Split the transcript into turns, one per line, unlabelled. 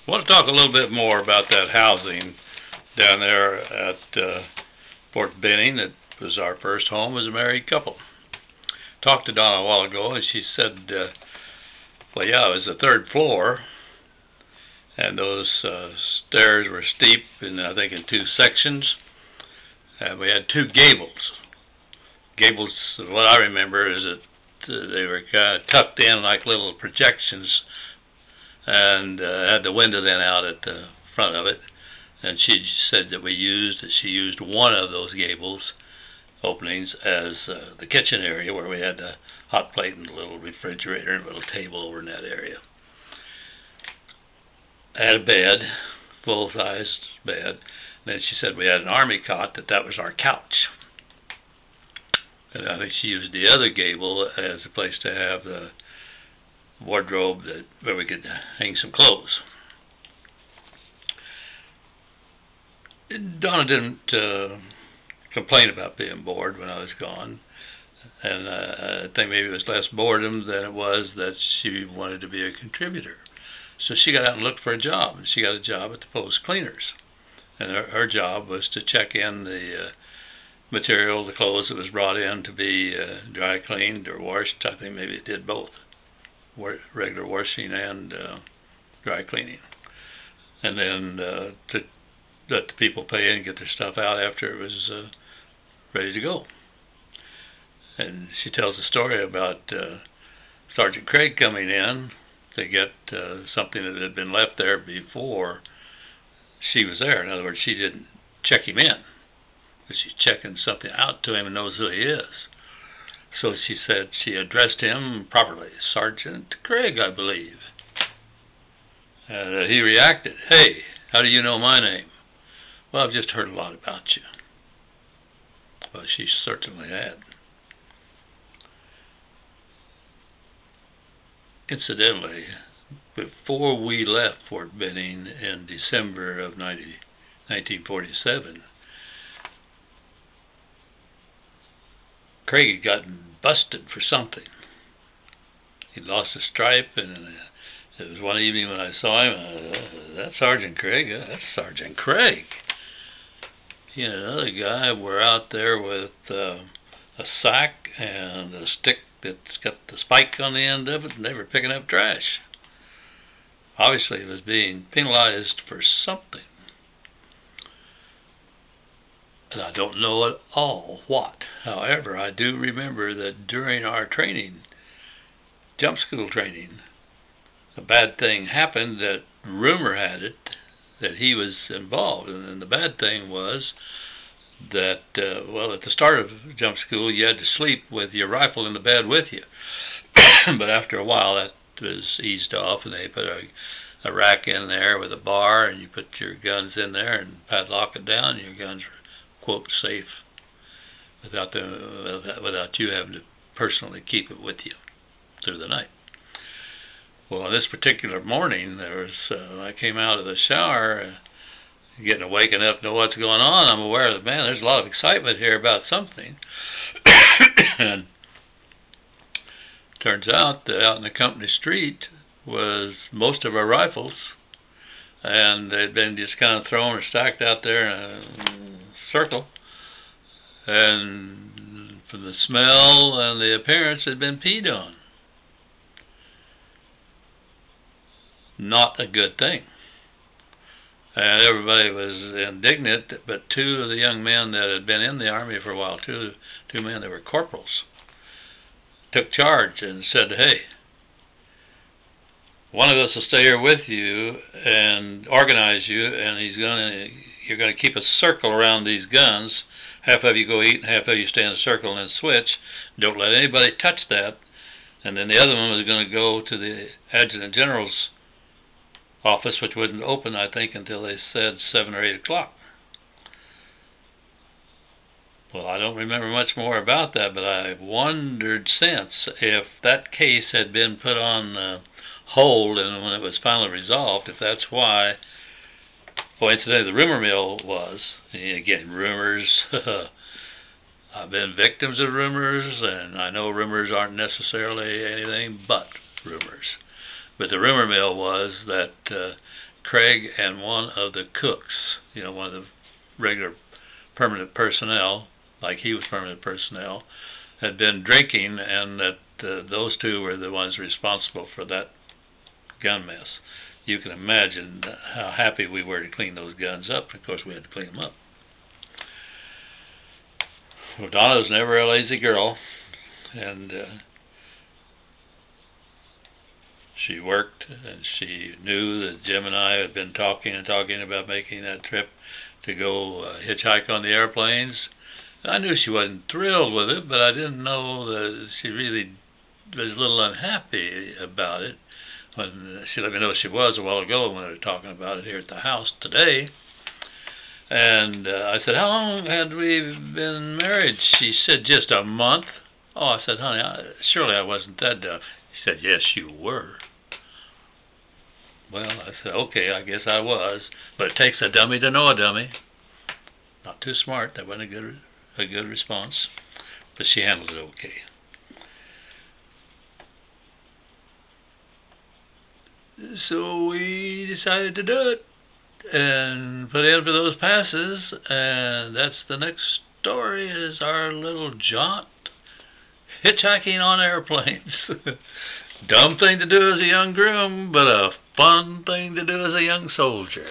I want to talk a little bit more about that housing down there at Fort Benning. That was our first home as a married couple. Talked to Donna a while ago, and she said, well, yeah, it was the third floor, and those stairs were steep, and I think in two sections. We had two gables. Gables, what I remember is that they were kind of tucked in like little projections, and had the window then out at the front of it. And she said that she used one of those gables openings as the kitchen area, where we had the hot plate and a little refrigerator and a little table over in that area. I had a bed, full-sized bed. And then she said we had an army cot, that was our couch. And I think she used the other gable as a place to have the wardrobe where we could hang some clothes. Donna didn't complain about being bored when I was gone, and I think maybe it was less boredom than it was that she wanted to be a contributor. So she got out and looked for a job, and she got a job at the Post Cleaners. And her job was to check in the material, the clothes that was brought in to be dry cleaned or washed. I think maybe it did both, regular washing and dry cleaning. And then to let the people pay in and get their stuff out after it was ready to go. And she tells a story about Sergeant Craig coming in to get something that had been left there before she was there. In other words, she didn't check him in, but she's checking something out to him and knows who he is. So she said she addressed him properly, Sergeant Craig, I believe. And he reacted, "Hey, how do you know my name?" "Well, I've just heard a lot about you." Well, she certainly had. Incidentally, before we left Fort Benning in December of 1947, Craig had gotten busted for something. He lost a stripe, and it was one evening when I saw him, that's Sergeant Craig? That's Sergeant Craig. He and another guy were out there with a sack and a stick that's got the spike on the end of it, and they were picking up trash. Obviously, he was being penalized for something. And I don't know at all what. However, I do remember that during our training, jump school training, a bad thing happened that rumor had it that he was involved. And then the bad thing was that, well, at the start of jump school, you had to sleep with your rifle in the bed with you. But after a while, that was eased off, and they put a rack in there with a bar, and you put your guns in there and padlock it down, and your guns were, quote, safe without you having to personally keep it with you through the night. Well, on this particular morning, I came out of the shower, getting awake enough to know what's going on. I'm aware that, man, there's a lot of excitement here about something. And turns out that out in the company street was most of our rifles, and they'd been just kind of thrown or stacked out there in a circle. And from the smell and the appearance, had been peed on. Not a good thing. And everybody was indignant, but two of the young men that had been in the Army for a while, two men that were corporals, took charge and said, "Hey, one of us will stay here with you and organize you, and you're going to keep a circle around these guns. Half of you go eat, and half of you stay in a circle and then switch. Don't let anybody touch that." And then the other one was going to go to the Adjutant General's office, which wouldn't open, I think, until they said 7 or 8 o'clock. Well, I don't remember much more about that, but I've wondered since if that case had been put on hold, and when it was finally resolved, if that's why. Well, incidentally, the rumor mill was, again, rumors. I've been victims of rumors, and I know rumors aren't necessarily anything but rumors. But the rumor mill was that Craig and one of the cooks, one of the regular permanent personnel, like he was permanent personnel, had been drinking, and that those two were the ones responsible for that gun mess. You can imagine how happy we were to clean those guns up. Of course, we had to clean them up. Well, Donna was never a lazy girl, and she worked, and she knew that Jim and I had been talking about making that trip to go hitchhike on the airplanes. I knew she wasn't thrilled with it, but I didn't know that she really was a little unhappy about it. When she let me know she was a while ago when we were talking about it here at the house today. And I said, how long had we been married? She said, just a month. Oh, I said, honey, surely I wasn't that dumb. She said, yes, you were. Well, I said, okay, I guess I was. But it takes a dummy to know a dummy. Not too smart. That wasn't a good response. But she handled it okay. So we decided to do it and put in for those passes, and that's the next story, is our little jaunt hitchhiking on airplanes. Dumb thing to do as a young groom, but a fun thing to do as a young soldier.